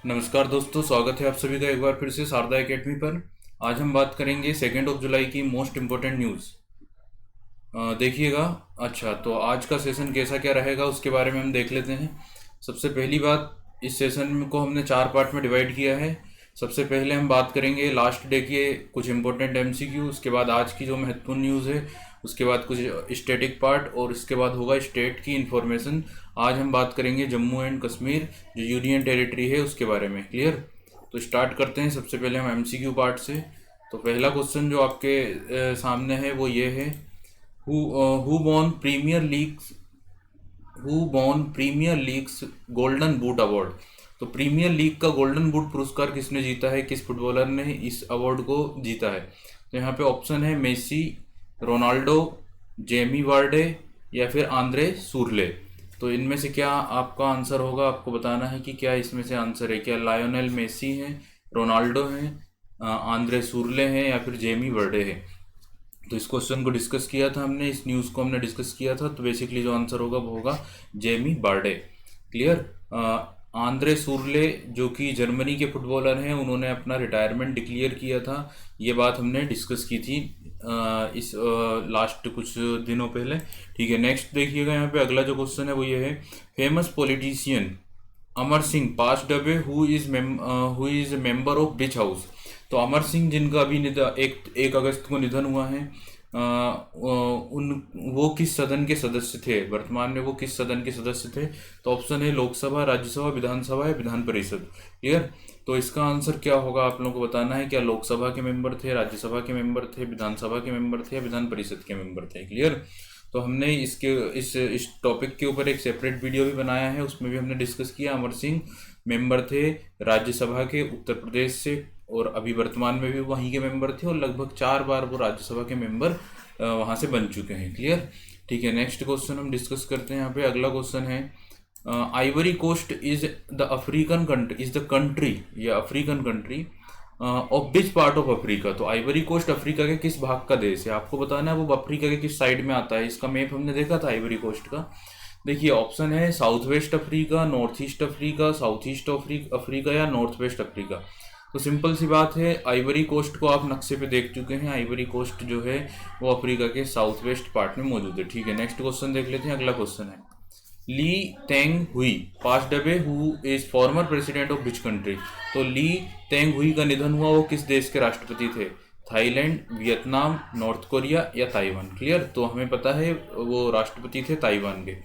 नमस्कार दोस्तों, स्वागत है आप सभी का एक बार फिर से शारदा एकेडमी पर। आज हम बात करेंगे 2 जुलाई की मोस्ट इम्पोर्टेंट न्यूज़। देखिएगा। अच्छा, तो आज का सेशन कैसा क्या रहेगा उसके बारे में हम देख लेते हैं। सबसे पहली बात, इस सेशन को हमने 4 पार्ट में डिवाइड किया है। सबसे पहले हम बात करेंगे लास्ट डे के कुछ इंपॉर्टेंट एमसीक्यू, उसके बाद आज की जो महत्वपूर्ण न्यूज़ है, उसके बाद कुछ स्टैटिक पार्ट और उसके बाद होगा स्टेट की इन्फॉर्मेशन। आज हम बात करेंगे जम्मू एंड कश्मीर जो यूनियन टेरिटरी है उसके बारे में। क्लियर? तो स्टार्ट करते हैं। सबसे पहले हम एमसीक्यू पार्ट से। तो पहला क्वेश्चन जो आपके सामने है वो ये है, who won premier league's golden boot award. तो प्रीमियर लीग का गोल्डन बूट पुरस्कार किसने जीता है, किस फुटबॉलर ने इस अवार्ड को जीता है। तो यहाँ पे ऑप्शन है मेसी, रोनाल्डो, जेमी वार्डे या फिर आंद्रे सूरले। तो इनमें से क्या आपका आंसर होगा, आपको बताना है कि क्या इसमें से आंसर है। क्या लायोनेल मेसी है, रोनाल्डो है, आंद्रे सूरले हैं या फिर जेमी वर्डे है। तो इस क्वेश्चन को डिस्कस किया था हमने, इस न्यूज़ को हमने डिस्कस किया था। तो बेसिकली जो आंसर होगा वो होगा जेमी बार्डे। क्लियर? आंद्रे सूरले जो कि जर्मनी के फुटबॉलर हैं, उन्होंने अपना रिटायरमेंट डिक्लेयर किया था। ये बात हमने डिस्कस की थी इस लास्ट कुछ दिनों पहले। ठीक है, नेक्स्ट देखिएगा। यहाँ पे अगला जो क्वेश्चन है वो ये है, famous politician Amar Singh passed away who is member of which house. तो अमर सिंह जिनका अभी निधन 1 अगस्त को निधन हुआ है, उन वो किस सदन के सदस्य थे, वर्तमान में वो किस सदन के सदस्य थे। तो ऑप्शन है लोकसभा, राज्यसभा, विधानसभा या विधान परिषद। क्लियर? तो इसका आंसर क्या होगा आप लोगों को बताना है। क्या लोकसभा के मेंबर थे, राज्यसभा के मेंबर थे, विधानसभा के मेंबर थे या विधान परिषद के मेंबर थे। क्लियर? तो हमने इस टॉपिक के ऊपर एक सेपरेट वीडियो भी बनाया है, उसमें भी हमने डिस्कस किया। अमर सिंह मेंबर थे राज्यसभा के उत्तर प्रदेश से, और अभी वर्तमान में भी वहीं के मेंबर थे, और लगभग 4 बार वो राज्यसभा के मेंबर वहाँ से बन चुके हैं। क्लियर? ठीक है, नेक्स्ट क्वेश्चन हम डिस्कस करते हैं। यहाँ पे अगला क्वेश्चन है, Ivory Coast is the country या African country of which part of Africa. तो आइवरी कोस्ट अफ्रीका के किस भाग का देश है, आपको बताना है वो अफ्रीका के किस साइड में आता है। इसका मैप हमने देखा था आइवरी कोस्ट का। देखिए, ऑप्शन है south west Africa, north east Africa, south east Africa या नॉर्थ वेस्ट अफ्रीका। तो सिंपल सी बात है, आइवरी कोस्ट को आप नक्शे पे देख चुके हैं। आइवरी कोस्ट जो है वो अफ्रीका के साउथ वेस्ट पार्ट में मौजूद है। ठीक है, नेक्स्ट क्वेश्चन देख लेते हैं। अगला क्वेश्चन है, ली तेंग हुई passed away who is former president of which country. तो ली तेंग हुई का निधन हुआ, वो किस देश के राष्ट्रपति थे। थाईलैंड, वियतनाम, नॉर्थ कोरिया या ताइवान। क्लियर? तो हमें पता है वो राष्ट्रपति थे ताइवान के।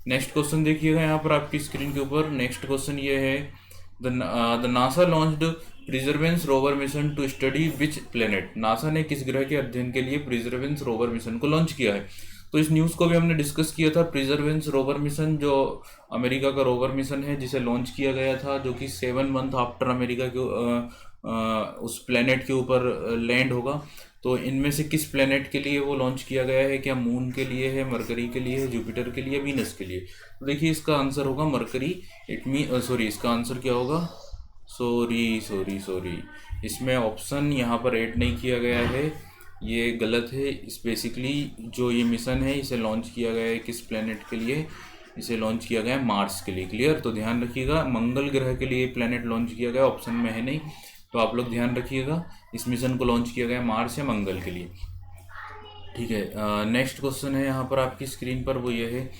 नेक्स्ट क्वेश्चन देखिएगा यहाँ पर आपकी स्क्रीन के ऊपर। नेक्स्ट क्वेश्चन ये है, the NASA launched perseverance rover mission to study which planet. NASA ने किस ग्रह के अध्ययन के लिए प्रिजर्वेंस रोवर मिशन को लॉन्च किया है। तो इस न्यूज़ को भी हमने डिस्कस किया था। प्रिजर्वेंस रोवर मिशन जो अमेरिका का रोवर मिशन है जिसे लॉन्च किया गया था, जो कि 7 मंथ आफ्टर अमेरिका के उस प्लेनेट के ऊपर लैंड होगा। तो इनमें से किस प्लेनेट के लिए वो लॉन्च किया गया है। क्या मून के लिए है, मरकरी के लिए है, जुपिटर के लिए, वीनस के लिए। तो देखिए, इसका आंसर होगा मरकरी। इसका आंसर क्या होगा, सॉरी, इसमें ऑप्शन यहाँ पर ऐड नहीं किया गया है, ये गलत है। इस बेसिकली जो ये मिशन है इसे लॉन्च किया गया है किस प्लेनेट के लिए, इसे लॉन्च किया गया है मार्स के लिए। क्लियर? तो ध्यान रखिएगा, मंगल ग्रह के लिए प्लेनेट लॉन्च किया गया, ऑप्शन में है नहीं। तो आप लोग ध्यान रखिएगा, इस मिशन को लॉन्च किया गया मार्स या मंगल के लिए। ठीक है, नेक्स्ट क्वेश्चन है यहाँ पर आपकी स्क्रीन पर, वो ये है,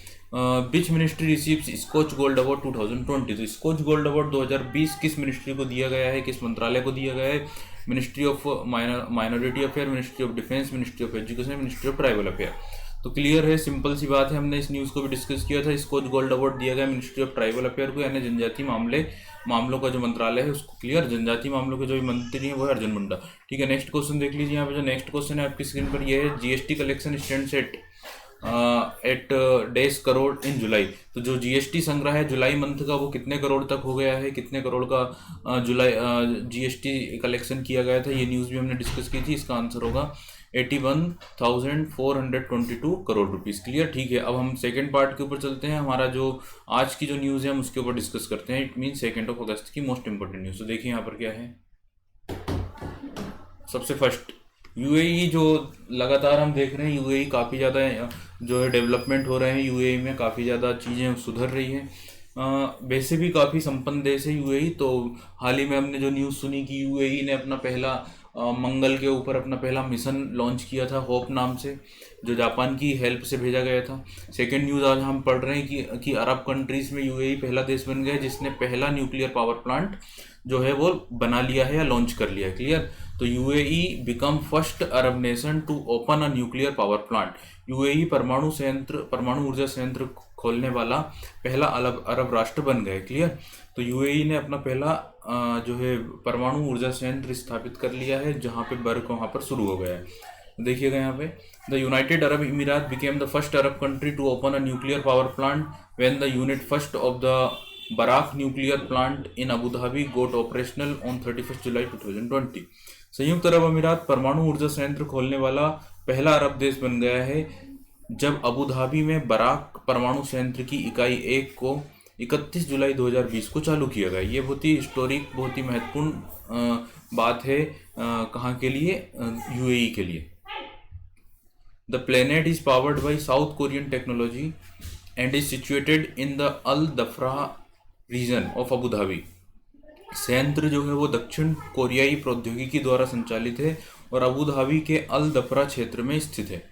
which ministry receives Skoch gold award 2020। तो स्कॉच गोल्ड अवार्ड 2020 किस मिनिस्ट्री को दिया गया है, किस मंत्रालय को दिया गया है। Ministry of minority affair, ministry of defence, ministry of education, ministry of tribal affair. तो क्लियर है, सिंपल सी बात है, हमने इस न्यूज़ को भी डिस्कस किया था। स्कॉच गोल्ड अवार्ड दिया गया मिनिस्ट्री ऑफ ट्राइबल अफेयर को, यानी जनजाति मामलों का जो मंत्रालय है उसको। क्लियर? जनजाति मामलों के जो मंत्री हैं वो है अर्जुन मुंडा। ठीक है, नेक्स्ट क्वेश्चन देख लीजिए। यहाँ पे जो नेक्स्ट क्वेश्चन है आपकी स्क्रीन पर, ये है, जीएसटी कलेक्शन स्टैंड्स एट डेज करोड़ इन जुलाई। तो जो जीएसटी संग्रह है जुलाई मंथ का, वो कितने करोड़ तक हो गया है, कितने करोड़ का जुलाई जीएसटी कलेक्शन किया गया था, ये न्यूज़ भी हमने डिस्कस की थी। इसका आंसर होगा 81,422 करोड़ रुपीज़। क्लियर? ठीक है, अब हम सेकंड पार्ट के ऊपर चलते हैं। हमारा जो आज की जो न्यूज़ है हम उसके ऊपर डिस्कस करते हैं। इट मीन 2 अगस्त की मोस्ट इंपॉर्टेंट न्यूज़। तो देखिए यहाँ पर क्या है। सबसे फर्स्ट, यूएई जो लगातार हम देख रहे हैं, यूएई काफ़ी ज़्यादा जो है डेवलपमेंट हो रहे हैं। यूएई में काफ़ी ज़्यादा चीज़ें सुधर रही हैं। वैसे भी काफ़ी संपन्न देश है यूएई। तो हाल ही में हमने जो न्यूज़ सुनी कि यूएई ने अपना पहला मंगल के ऊपर अपना पहला मिशन लॉन्च किया था होप नाम से, जो जापान की हेल्प से भेजा गया था। सेकेंड न्यूज़ आज हम पढ़ रहे हैं कि अरब कंट्रीज़ में यूएई पहला देश बन गया जिसने पहला न्यूक्लियर पावर प्लांट जो है वो बना लिया है या लॉन्च कर लिया है। क्लियर। तो UAE become first Arab nation to open a nuclear power plant. UAE परमाणु ऊर्जा संयंत्र खोलने वाला पहला अरब राष्ट्र बन गए। क्लियर। तो यूएई ने अपना पहला जो है परमाणु ऊर्जा संयंत्र स्थापित कर लिया है, जहाँ पे वर्क वहाँ पर शुरू हो गया है। देखिएगा यहाँ पे, the United Arab Emirates became the first Arab country to open a nuclear power plant when the unit first of the Barakah nuclear plant in Abu Dhabi got operational on 31 July 2020। संयुक्त अरब अमीरात परमाणु ऊर्जा संयंत्र खोलने वाला पहला अरब देश बन गया है जब अबू धाबी में बराक परमाणु संयंत्र की इकाई 1 को 31 जुलाई 2020 को चालू किया गया। ये बहुत ही हिस्टोरिक, बहुत ही महत्वपूर्ण बात है। कहाँ के लिए? यूएई के लिए। The planet is powered by South Korean technology and is situated in the Al Dhafra region of Abu Dhabi। संयंत्र जो है वो दक्षिण कोरियाई प्रौद्योगिकी द्वारा संचालित है और अबू धाबी के अल दफरा क्षेत्र में स्थित है।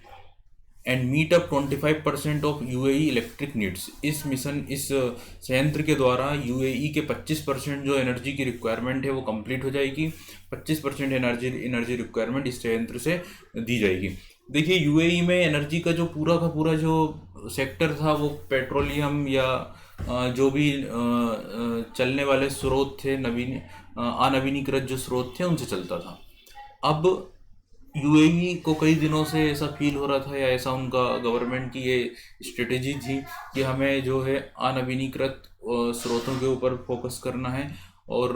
And meet up 25% of UAE electric needs. इस संयंत्र के द्वारा यूएई के 25% जो एनर्जी की रिक्वायरमेंट है वो कंप्लीट हो जाएगी। 25% एनर्जी रिक्वायरमेंट इस संयंत्र से दी जाएगी। देखिए, यूएई में एनर्जी का जो पूरा का पूरा जो सेक्टर था वो पेट्रोलियम या जो भी चलने वाले स्रोत थे, अनवीनीकृत जो स्रोत थे, उनसे चलता था। अब यूएई को कई दिनों से ऐसा फील हो रहा था, या ऐसा उनका गवर्नमेंट की ये स्ट्रेटेजी थी कि हमें जो है अनवीनीकृत स्रोतों के ऊपर फोकस करना है। और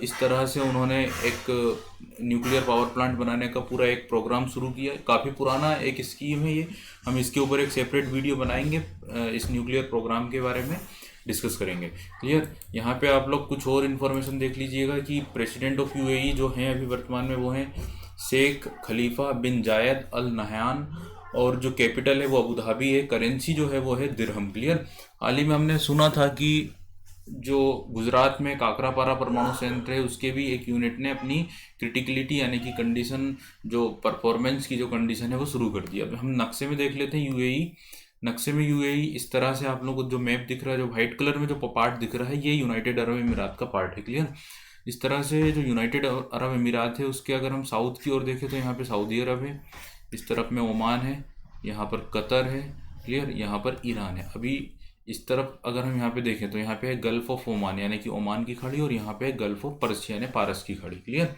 इस तरह से उन्होंने एक न्यूक्लियर पावर प्लांट बनाने का पूरा एक प्रोग्राम शुरू किया। काफ़ी पुराना एक स्कीम है ये। हम इसके ऊपर एक सेपरेट वीडियो बनाएंगे, इस न्यूक्लियर प्रोग्राम के बारे में डिस्कस करेंगे। क्लियर। यहाँ पे आप लोग कुछ और इन्फॉर्मेशन देख लीजिएगा कि प्रेसिडेंट ऑफ यूएई जो हैं अभी वर्तमान में वो हैं शेख खलीफा बिन जायद अल नहयान, और जो कैपिटल है वो अबू धाबी है। करेंसी जो है वो है दिरहम। क्लियर। हाल ही में हमने सुना था कि जो गुजरात में काकरापारा परमाणु संयंत्र है उसके भी एक यूनिट ने अपनी क्रिटिकलिटी यानी कि कंडीशन, जो परफॉर्मेंस की जो कंडीशन है वो शुरू कर दिया। अब हम नक्शे में देख लेते हैं यूएई। नक्शे में यूएई इस तरह से आप लोगों को जो मैप दिख रहा है, जो वाइट कलर में जो पार्ट दिख रहा है, ये यूनाइटेड अरब अमीरात का पार्ट है। क्लियर। इस तरह से जो यूनाइटेड अरब अमीरात है उसके अगर हम साउथ की ओर देखें तो यहाँ पे सऊदी अरब है, इस तरफ में ओमान है, यहाँ पर कतर है। क्लियर। यहाँ पर ईरान है। अभी इस तरफ अगर हम यहाँ पे देखें तो यहाँ पे है गल्फ ऑफ ओमान यानी कि ओमान की खाड़ी, और यहाँ पे है गल्फ ऑफ पर्सिया यानी पारस की खाड़ी। क्लियर।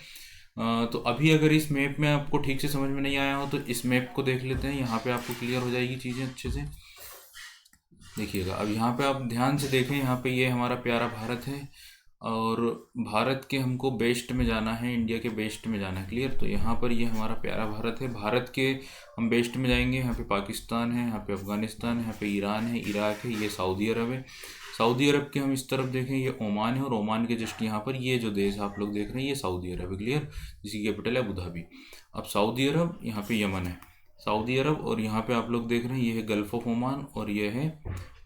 तो अभी अगर इस मैप में आपको ठीक से समझ में नहीं आया हो तो इस मैप को देख लेते हैं। यहाँ पे आपको क्लियर हो जाएगी चीज़ें अच्छे से। देखिएगा, अब यहाँ पे आप ध्यान से देखें, यहाँ पे ये हमारा प्यारा भारत है और भारत के हमको वेस्ट में जाना है, इंडिया के वेस्ट में जाना है। क्लियर। तो यहाँ पर ये हमारा प्यारा भारत है। भारत के हम वेस्ट में जाएंगे, यहाँ पे पाकिस्तान है, यहाँ पे अफगानिस्तान है, यहाँ पे ईरान है, इराक है, ये सऊदी अरब है। सऊदी अरब के हम इस तरफ देखें, ये ओमान है, और ओमान के जस्ट यहाँ पर ये जो देश आप लोग देख रहे हैं ये सऊदी अरब है। क्लियर। जिसकी कैपिटल है अबू धाबी। अब सऊदी अरब, यहाँ पे यमन है, सऊदी अरब, और यहाँ पे आप लोग देख रहे हैं ये है गल्फ ऑफ ओमान और ये है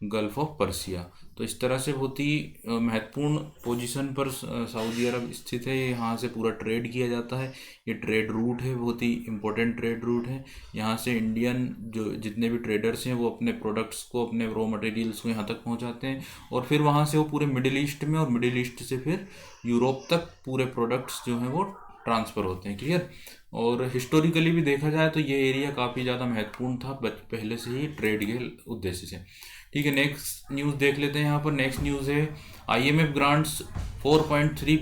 गल्फ ऑफ पर्सिया। तो इस तरह से बहुत ही महत्वपूर्ण पोजीशन पर सऊदी अरब स्थित है। यहाँ से पूरा ट्रेड किया जाता है। ये ट्रेड रूट है, बहुत ही इम्पोर्टेंट ट्रेड रूट है। यहाँ से इंडियन जो जितने भी ट्रेडर्स हैं वो अपने प्रोडक्ट्स को, अपने रॉ मटेरियल्स को यहाँ तक पहुँचाते हैं, और फिर वहाँ से वो पूरे मिडिल ईस्ट में, और मिडिल ईस्ट से फिर यूरोप तक पूरे प्रोडक्ट्स जो हैं वो ट्रांसफ़र होते हैं। क्लियर। और हिस्टोरिकली भी देखा जाए तो ये एरिया काफ़ी ज़्यादा महत्वपूर्ण था पहले से ही ट्रेड के उद्देश्य से। ठीक है। नेक्स्ट न्यूज़ देख लेते हैं। यहाँ पर नेक्स्ट न्यूज़ है IMF grants 4.3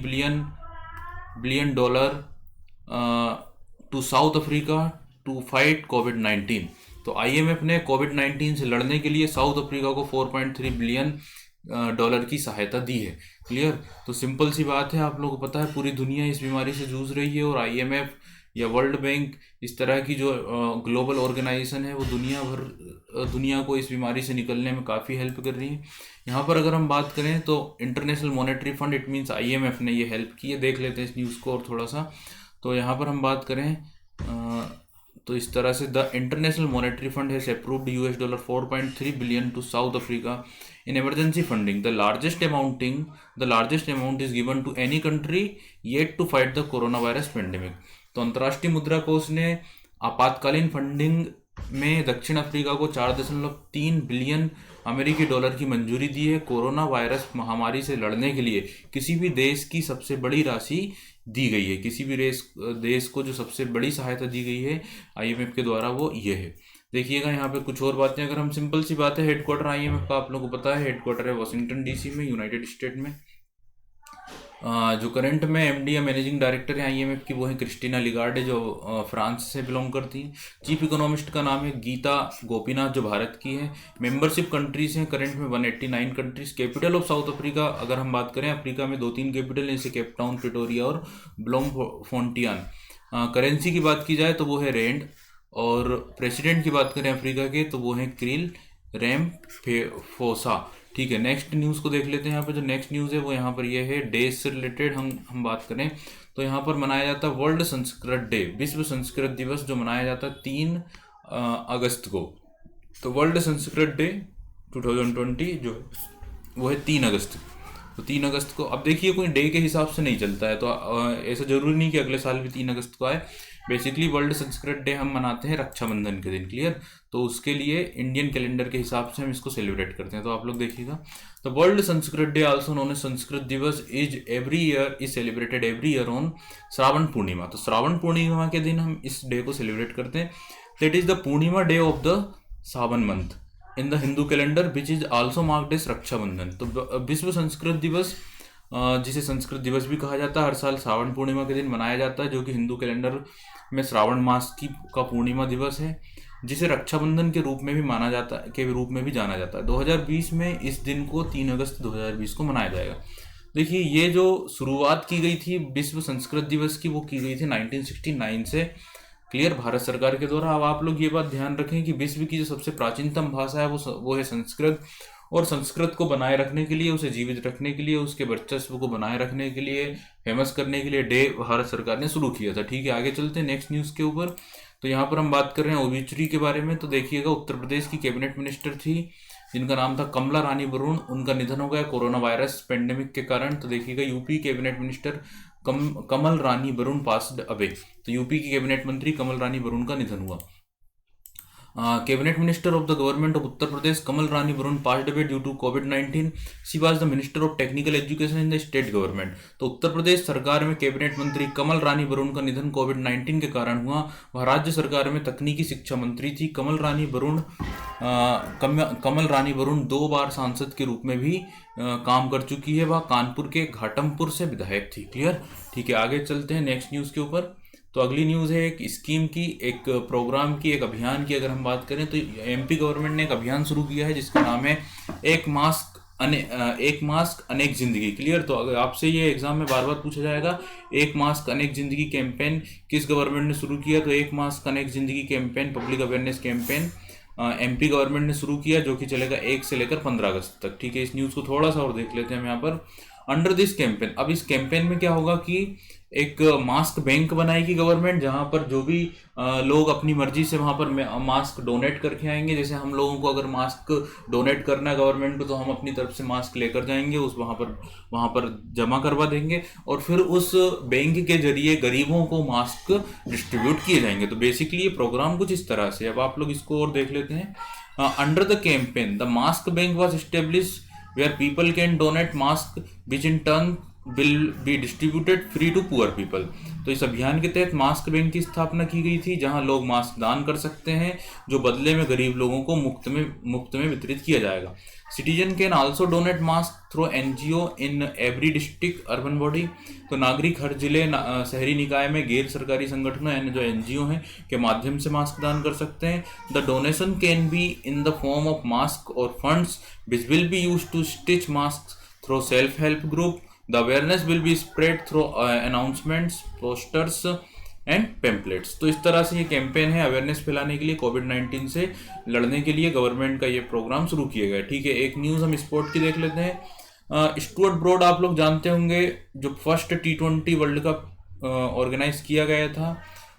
billion dollar to South Africa to fight कोविड-19। तो IMF ने कोविड-19 से लड़ने के लिए साउथ अफ्रीका को 4.3 बिलियन डॉलर की सहायता दी है। क्लियर। तो सिंपल सी बात है, आप लोगों को पता है पूरी दुनिया इस बीमारी से जूझ रही है, और IMF या वर्ल्ड बैंक इस तरह की जो ग्लोबल ऑर्गेनाइजेशन है वो दुनिया को इस बीमारी से निकलने में काफ़ी हेल्प कर रही है। यहाँ पर अगर हम बात करें तो international Monetary fund, it means IMF ने ये हेल्प की है। देख लेते हैं इस न्यूज़ को और थोड़ा सा। तो यहाँ पर हम बात करें तो इस तरह से the International Monetary Fund has approved $4.3 billion to South Africa in emergency funding the largest amount is given to any country yet to fight the corona virus pandemic. तो अंतर्राष्ट्रीय मुद्रा कोष ने आपातकालीन फंडिंग में दक्षिण अफ्रीका को 4.3 बिलियन अमेरिकी डॉलर की मंजूरी दी है। कोरोना वायरस महामारी से लड़ने के लिए किसी भी देश की सबसे बड़ी राशि दी गई है, किसी भी देश को जो सबसे बड़ी सहायता दी गई है आईएमएफ के द्वारा वो ये है। देखिएगा यहाँ पे कुछ और बातें, अगर हम सिंपल सी बात है, हेडक्वार्टर आईएमएफ का आप लोगों को पता है, हेडक्वार्टर है वॉशिंगटन डीसी में, यूनाइटेड स्टेट में। जो करंट में एमडी या मैनेजिंग डायरेक्टर है आईएमएफ की वो है क्रिस्टीना लिगार्डे, जो फ्रांस से बिलोंग करती हैं। चीफ इकोनॉमिस्ट का नाम है गीता गोपीनाथ, जो भारत की है। मेंबरशिप कंट्रीज हैं करंट में 189 countries. Capital of south Africa अगर हम बात करें, अफ्रीका में 2-3 कैपिटल हैं, जैसे केपटाउन, प्रिटोरिया और ब्लोमफोंटियान। करेंसी की बात की जाए तो वो है रेंड, और प्रेसिडेंट की बात करें अफ्रीका के तो वो है क्रिल रैमाफोसा। ठीक है, नेक्स्ट न्यूज़ को देख लेते हैं। यहाँ पे जो नेक्स्ट न्यूज़ है वो यहाँ पर ये है डेज से रिलेटेड हम बात करें तो यहाँ पर मनाया जाता है वर्ल्ड संस्कृत डे, विश्व संस्कृत दिवस, जो मनाया जाता है 3 अगस्त को। तो वर्ल्ड संस्कृत डे 2020 जो है वो है 3 अगस्त। तो 3 अगस्त को, अब देखिए कोई डे के हिसाब से नहीं चलता है, तो ऐसा जरूरी नहीं कि अगले साल भी 3 अगस्त को आए। बेसिकली वर्ल्ड संस्कृत डे हम मनाते हैं रक्षाबंधन के दिन, क्लियर। तो उसके लिए इंडियन कैलेंडर के हिसाब से हम इसको सेलिब्रेट करते हैं। तो आप लोग देखिएगा, तो world Sanskrit day also known as Sanskrit Diwas is celebrated every year on Shravan Purnima. तो श्रावण पूर्णिमा के दिन हम इस डे को सेलिब्रेट करते हैं। That is the Purnima day of the Sawan month in the Hindu calendar which is also marked as Raksha Bandhan. तो विश्व संस्कृत दिवस, जिसे संस्कृत दिवस भी कहा जाता है, हर साल श्रावण पूर्णिमा के दिन मनाया जाता है, जो कि हिंदू कैलेंडर में श्रावण मास का पूर्णिमा दिवस है, जिसे रक्षाबंधन के रूप में भी माना जाता है, के रूप में भी जाना जाता है। 2020 में इस दिन को 3 अगस्त 2020 को मनाया जाएगा। देखिए, ये जो शुरुआत की गई थी विश्व संस्कृत दिवस की, वो की गई थी 1969 से, क्लियर, भारत सरकार के द्वारा। अब आप लोग ये बात ध्यान रखें कि विश्व की जो सबसे प्राचीनतम भाषा है वो है संस्कृत, और संस्कृत को बनाए रखने के लिए, उसे जीवित रखने के लिए, उसके वर्चस्व को बनाए रखने के लिए, फेमस करने के लिए डे भारत सरकार ने शुरू किया था। ठीक है, आगे चलते हैं नेक्स्ट न्यूज़ के ऊपर। तो यहाँ पर हम बात कर रहे हैं ओबिचुरी के बारे में। तो देखिएगा, उत्तर प्रदेश की कैबिनेट मिनिस्टर थी जिनका नाम था कमला रानी वरुण, उनका निधन हो गया कोरोना वायरस पेंडेमिक के कारण। तो देखिएगा, UP cabinet minister Kamal Rani Varun passed away. तो यूपी की कैबिनेट मंत्री कमल रानी वरुण का निधन हुआ। Cabinet minister of the government of Uttar Pradesh Kamal Rani Varun passed away due to कोविड-19। She was the minister of technical education in the state government. तो उत्तर प्रदेश सरकार में कैबिनेट मंत्री कमल रानी वरुण का निधन कोविड-19 के कारण हुआ। वह राज्य सरकार में तकनीकी शिक्षा मंत्री थी। कमल रानी वरुण 2 बार सांसद के रूप में भी काम कर चुकी है। वह कानपुर के घाटमपुर से विधायक थी, क्लियर। ठीक है, आगे चलते हैं नेक्स्ट न्यूज़ के ऊपर। तो अगली न्यूज़ है एक स्कीम की, एक प्रोग्राम की, एक अभियान की। अगर हम बात करें तो एमपी गवर्नमेंट ने एक अभियान शुरू किया है जिसका नाम है एक मास्क अनेक जिंदगी, क्लियर। तो अगर आपसे ये एग्जाम में बार बार पूछा जाएगा, एक मास्क अनेक जिंदगी कैंपेन किस गवर्नमेंट ने शुरू किया? तो एक मास्क अनेक जिंदगी campaign, public awareness campaign MP government ने शुरू किया, जो कि चलेगा 1 से लेकर 15 अगस्त तक। ठीक है, इस न्यूज़ को थोड़ा सा और देख लेते हैं हम यहाँ पर। अंडर दिस कैंपेन, अब इस कैंपेन में क्या होगा कि एक मास्क बैंक बनाएगी गवर्नमेंट, जहां पर जो भी लोग अपनी मर्जी से वहां पर मास्क डोनेट करके आएंगे। जैसे हम लोगों को अगर मास्क डोनेट करना है गवर्नमेंट को, तो हम अपनी तरफ से मास्क लेकर जाएंगे, उस वहां पर जमा करवा देंगे, और फिर उस बैंक के जरिए गरीबों को मास्क डिस्ट्रीब्यूट किए जाएंगे। तो बेसिकली ये प्रोग्राम कुछ इस तरह से। अब आप लोग इसको और देख लेते हैं। Under the campaign the mask bank was establish where people can donate mask which in turn will be distributed free to poor people। तो इस अभियान के तहत मास्क बैंक की स्थापना की गई थी, जहां लोग मास्क दान कर सकते हैं, जो बदले में गरीब लोगों को मुफ्त में वितरित किया जाएगा। Citizen can also donate mask through NGO in every district urban body. तो नागरिक हर जिले शहरी निकाय में गैर सरकारी संगठनों यानी जो एनजीओ हैं के माध्यम से मास्क दान कर सकते हैं। The donation can be in the form of mask और funds which will be used to stitch mask through self help group. The awareness will be spread through announcements, posters and pamphlets। तो इस तरह से ये campaign है awareness फैलाने के लिए, कोविड-19 से लड़ने के लिए गवर्नमेंट का ये प्रोग्राम शुरू किया गया। ठीक है, एक न्यूज़ हम स्पोर्ट की देख लेते हैं। स्टुअर्ट ब्रॉड आप लोग जानते होंगे, जो first T20 world cup organise किया गया था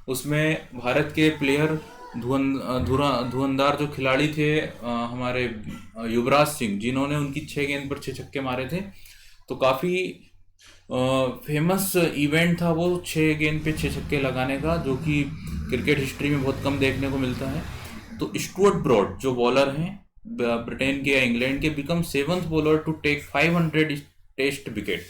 उसमें भारत के प्लेयर धुरंधर जो खिलाड़ी थे हमारे युवराज सिंह, जिन्होंने उनकी 6 गेंद पर 6 छक्के मारे थे। तो काफ़ी फेमस इवेंट था वो 6 गेंद पे 6 छक्के लगाने का, जो कि क्रिकेट हिस्ट्री में बहुत कम देखने को मिलता है। तो स्टुअर्ट ब्रॉड जो बॉलर हैं ब्रिटेन के या इंग्लैंड के, become 7th bowler to take 500 test wicket.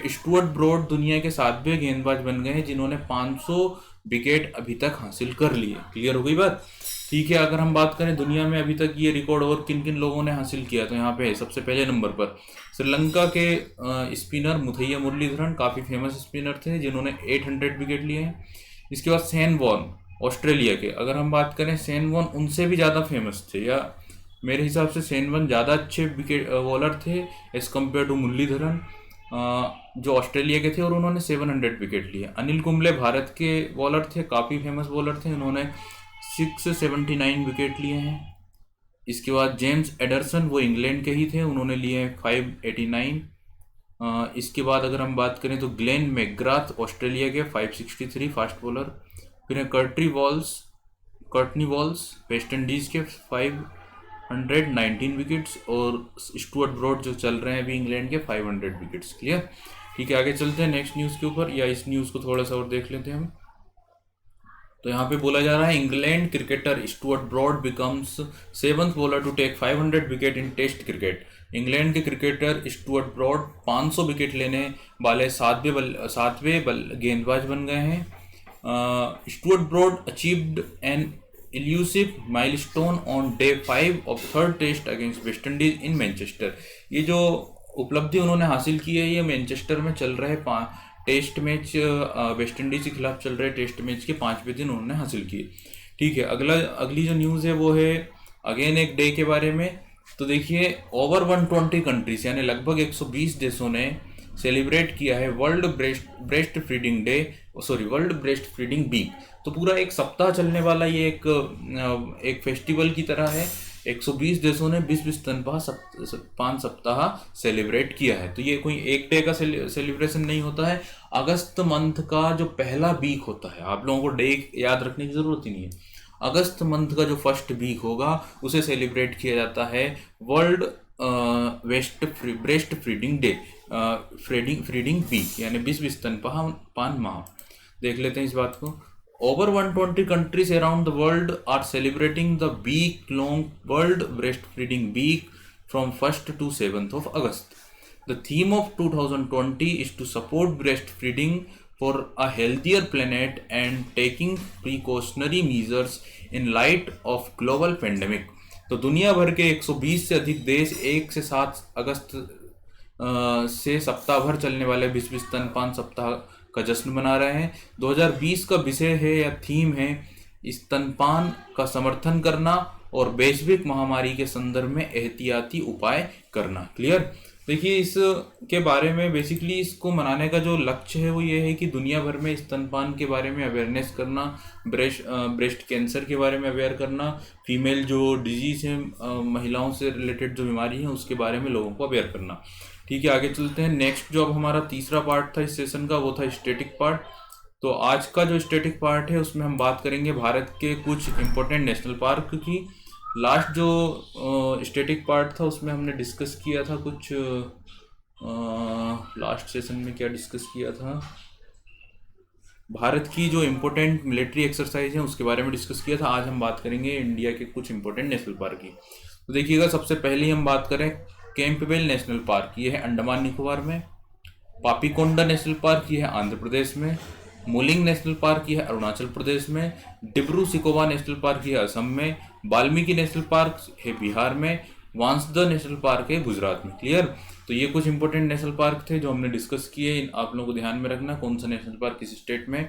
Stuart Broad दुनिया के 7वें गेंदबाज बन गए हैं जिन्होंने 500 विकेट अभी तक हासिल कर लिए। क्लियर हो गई बात? ठीक है, अगर हम बात करें दुनिया में अभी तक ये रिकॉर्ड और किन किन लोगों ने हासिल किया, तो यहाँ पे सबसे पहले नंबर पर श्रीलंका के स्पिनर मुथैया मुरलीधरन, काफ़ी फेमस स्पिनर थे जिन्होंने 800 विकेट लिए हैं। इसके बाद शेन वॉर्न ऑस्ट्रेलिया के, अगर हम बात करें शेन वॉर्न उनसे भी ज़्यादा फेमस थे, या मेरे हिसाब से शेन वॉर्न ज़्यादा अच्छे विकेट बॉलर थे एज़ कम्पेयर टू मुरलीधरन जो ऑस्ट्रेलिया के थे, और उन्होंने 700 विकेट लिए। अनिल कुंबले भारत के बॉलर थे, काफ़ी फेमस बॉलर थे, उन्होंने 679 विकेट लिए हैं। इसके बाद जेम्स एडरसन, वो इंग्लैंड के ही थे, उन्होंने लिए हैं 589। इसके बाद अगर हम बात करें तो ग्लेन मैकग्राथ ऑस्ट्रेलिया के 563 फास्ट बॉलर। फिर है कर्टनी वॉल्स वेस्ट इंडीज़ के 519 विकेट्स, और स्टुअर्ट ब्रॉड जो चल रहे हैं अभी इंग्लैंड के 500 विकेट्स। क्लियर? ठीक है, आगे चलते हैं नेक्स्ट न्यूज़ के ऊपर, या इस न्यूज़ को थोड़ा सा और देख लेते हैं हम। तो यहाँ पे बोला जा रहा है England cricketer Stuart Broad becomes 7th bowler to take 500 wicket in test cricket. England के क्रिकेटर स्टुअर्ट ब्रॉड 500 विकेट लेने वाले सातवें गेंदबाज बन गए हैं। Stuart Broad achieved an elusive milestone on day 5 of 3rd test against West Indies in Manchester. ये जो उपलब्धि उन्होंने हासिल की है, ये मैनचेस्टर में चल रहे टेस्ट मैच, वेस्ट इंडीज के खिलाफ चल रहे टेस्ट मैच के 5वें दिन उन्होंने हासिल किए। ठीक है, अगली जो न्यूज़ है वो है अगेन एक डे के बारे में। तो देखिए, ओवर 120 कंट्रीज यानी लगभग 120 देशों ने सेलिब्रेट किया है वर्ल्ड ब्रेस्ट फीडिंग वीक। तो पूरा एक सप्ताह चलने वाला ये एक फेस्टिवल की तरह है। 120 देशों ने 20-20 स्तनपान सप्ताह सेलिब्रेट किया है। तो ये कोई एक डे का सेलिब्रेशन नहीं होता है, अगस्त मंथ का जो पहला वीक होता है, आप लोगों को डे याद रखने की ज़रूरत ही नहीं है। अगस्त मंथ का जो फर्स्ट वीक होगा उसे सेलिब्रेट किया जाता है world breast feeding day, feeding week, यानी 20-20 स्तनपान माह। देख लेते हैं इस बात को। Over 120 countries around the world are celebrating the week-long World Breastfeeding Week from 1st to 7th of August. The theme of 2020 is to support breastfeeding for a healthier planet and taking precautionary measures in light of global pandemic. तो दुनिया भर के 120 से अधिक देश 1 से 7 अगस्त से सप्ताह भर चलने वाले 20-20 स्तनपान सप्ताह का जश्न मना रहे हैं। 2020 का विषय है या थीम है स्तनपान का समर्थन करना और वैश्विक महामारी के संदर्भ में एहतियाती उपाय करना। क्लियर? देखिए, इस के बारे में बेसिकली इसको मनाने का जो लक्ष्य है वो ये है कि दुनिया भर में स्तनपान के बारे में अवेयरनेस करना, ब्रेस्ट कैंसर के बारे में अवेयर करना, फीमेल जो डिजीज़ है, महिलाओं से रिलेटेड जो बीमारी है उसके बारे में लोगों को अवेयर करना। ठीक है, आगे चलते हैं। नेक्स्ट जो अब हमारा तीसरा पार्ट था इस सेशन का, वो था स्टैटिक पार्ट। तो आज का जो स्टैटिक पार्ट है उसमें हम बात करेंगे भारत के कुछ इम्पोर्टेंट नेशनल पार्क की। लास्ट जो स्टैटिक पार्ट था उसमें हमने डिस्कस किया था कुछ, लास्ट सेशन में क्या डिस्कस किया था, भारत की जो इम्पोर्टेंट मिलिट्री एक्सरसाइज है उसके बारे में डिस्कस किया था। आज हम बात करेंगे इंडिया के कुछ इम्पोर्टेंट नेशनल पार्क की। तो देखिएगा, सबसे पहले हम बात करें कैंपबेल नेशनल पार्क, ये है अंडमान निकोबार में। पापीकोंडा नेशनल पार्क, ये है आंध्र प्रदेश में। मोलिंग नेशनल पार्क, ये है अरुणाचल प्रदेश में। डिब्रू सिकोवा नेशनल पार्क, ये है असम में। वाल्मीकि नेशनल पार्क है बिहार में। वांसदा नेशनल पार्क है गुजरात में। क्लियर? तो ये कुछ इंपॉर्टेंट नेशनल पार्क थे जो हमने डिस्कस किए। आप लोगों को ध्यान में रखना कौन सा नेशनल पार्क किस स्टेट में।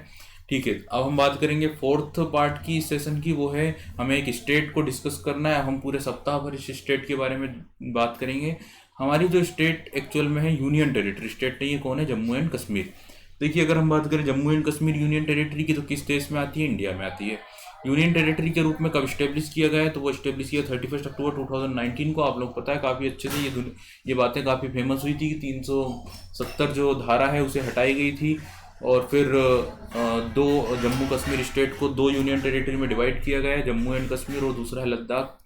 ठीक है, अब हम बात करेंगे फोर्थ पार्ट की इस सेशन की, वो है हमें एक स्टेट को डिस्कस करना है। हम पूरे सप्ताह भर इस स्टेट के बारे में बात करेंगे। हमारी जो स्टेट एक्चुअल में है यूनियन टेरिटरी, स्टेट नहीं है, कौन है? जम्मू एंड कश्मीर। देखिए, अगर हम बात करें Jammu and Kashmir union territory की, तो किस देश में आती है? इंडिया में आती है। यूनियन टेरिटरी के रूप में कब इस्टेब्लिश किया गया है? तो वो इस्टेब्लिश किया 31 अक्टूबर 2019 को। आप लोग पता है काफ़ी अच्छे से ये बातें काफ़ी फेमस हुई थी कि 370 जो धारा है उसे हटाई गई थी और फिर दो जम्मू कश्मीर स्टेट को दो यूनियन टेरिटरी में डिवाइड किया गया है, जम्मू एंड कश्मीर और दूसरा है लद्दाख।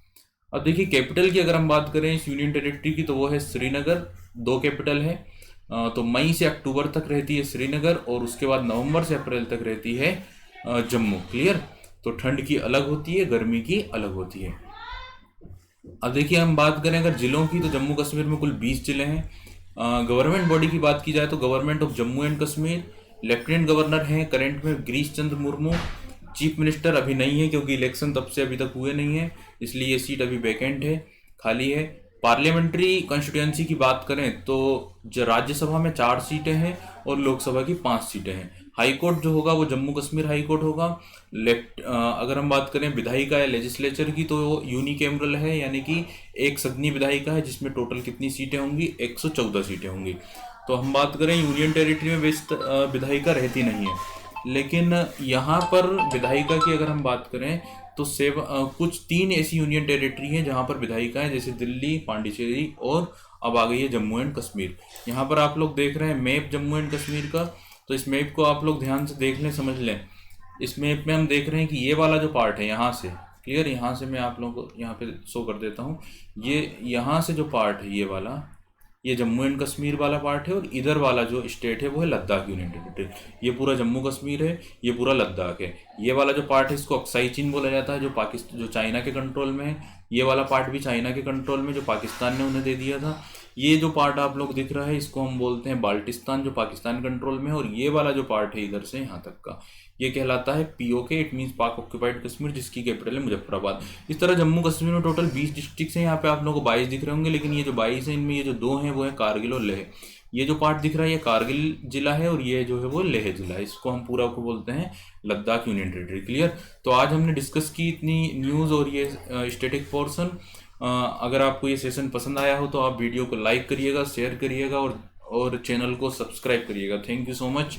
अब देखिए कैपिटल की अगर हम बात करें इस यूनियन टेरिटरी की तो वो है श्रीनगर, दो कैपिटल है। तो मई से अक्टूबर तक रहती है श्रीनगर और उसके बाद नवंबर से अप्रैल तक रहती है जम्मू। क्लियर। तो ठंड की अलग होती है, गर्मी की अलग होती है। अब देखिए हम बात करें अगर जिलों की तो जम्मू कश्मीर में कुल 20 जिले हैं। गवर्नमेंट बॉडी की बात की जाए तो government of Jammu and Kashmir, lieutenant governor हैं करंट में गिरीश चंद्र मुर्मू। चीफ मिनिस्टर अभी नहीं है क्योंकि इलेक्शन तब से अभी तक हुए नहीं है, इसलिए ये सीट अभी वैकेंट है, खाली है। पार्लियामेंट्री कॉन्स्टिट्यूएंसी की बात करें तो जो राज्यसभा में 4 सीटें हैं और लोकसभा की 5 सीटें हैं। हाई कोर्ट जो होगा वो जम्मू कश्मीर हाई कोर्ट होगा। अगर हम बात करें विधायिका या लेजिस्लेचर की तो वो यूनिकैमरल है, यानी कि एक सदनी विधायिका है जिसमें टोटल कितनी सीटें होंगी, 114 सीटें होंगी। तो हम बात करें यूनियन टेरिटरी में विधायिका रहती नहीं है, लेकिन यहाँ पर विधायिका की अगर हम बात करें तो कुछ 3 ऐसी यूनियन टेरिटरी हैं जहाँ पर विधायिका है, जैसे दिल्ली, पांडिचेरी और अब आ गई है जम्मू एंड कश्मीर। यहाँ पर आप लोग देख रहे हैं मैप जम्मू एंड कश्मीर का, तो इस मैप को आप लोग ध्यान से देख लें, समझ लें। इस मैप में हम देख रहे हैं कि ये वाला जो पार्ट है यहाँ से, क्लियर, यहाँ से मैं आप लोगों को यहाँ पे शो कर देता हूँ। ये यहाँ से जो पार्ट है ये वाला, ये जम्मू एंड कश्मीर वाला पार्ट है और इधर वाला जो स्टेट है वो है लद्दाख यूनियन टेरिटरी। ये पूरा जम्मू कश्मीर है, ये पूरा लद्दाख है। ये वाला जो पार्ट है इसको अक्साई चीन बोला जाता है, जो चाइना के कंट्रोल में है। ये वाला पार्ट भी चाइना के कंट्रोल में, जो पाकिस्तान ने उन्हें दे दिया था। ये जो पार्ट आप लोग दिख रहा है इसको हम बोलते हैं बाल्टिस्तान, जो पाकिस्तान कंट्रोल में है। और ये वाला जो पार्ट है इधर से यहाँ तक का, ये कहलाता है पीओके, इट मीन्स पाक ऑक्यूपाइड कश्मीर, जिसकी कैपिटल है मुजफ्फराबाद। इस तरह जम्मू कश्मीर में टोटल 20 डिस्ट्रिक्ट्स हैं। यहाँ पे आप लोगों को 22 दिख रहे होंगे, लेकिन ये जो 22 हैं इनमें ये जो 2 हैं वो है कारगिल और लेह। ये जो पार्ट दिख रहा है ये कारगिल जिला है और ये जो है वो लेह जिला है। इसको हम पूरा को बोलते हैं लद्दाख यूनियन टेरिटरी। क्लियर। तो आज हमने डिस्कस की इतनी न्यूज़ और ये स्टैटिक पोर्शन। अगर आपको ये सेशन पसंद आया हो तो आप वीडियो को लाइक करिएगा, शेयर करिएगा और चैनल को सब्सक्राइब करिएगा। Thank you so much.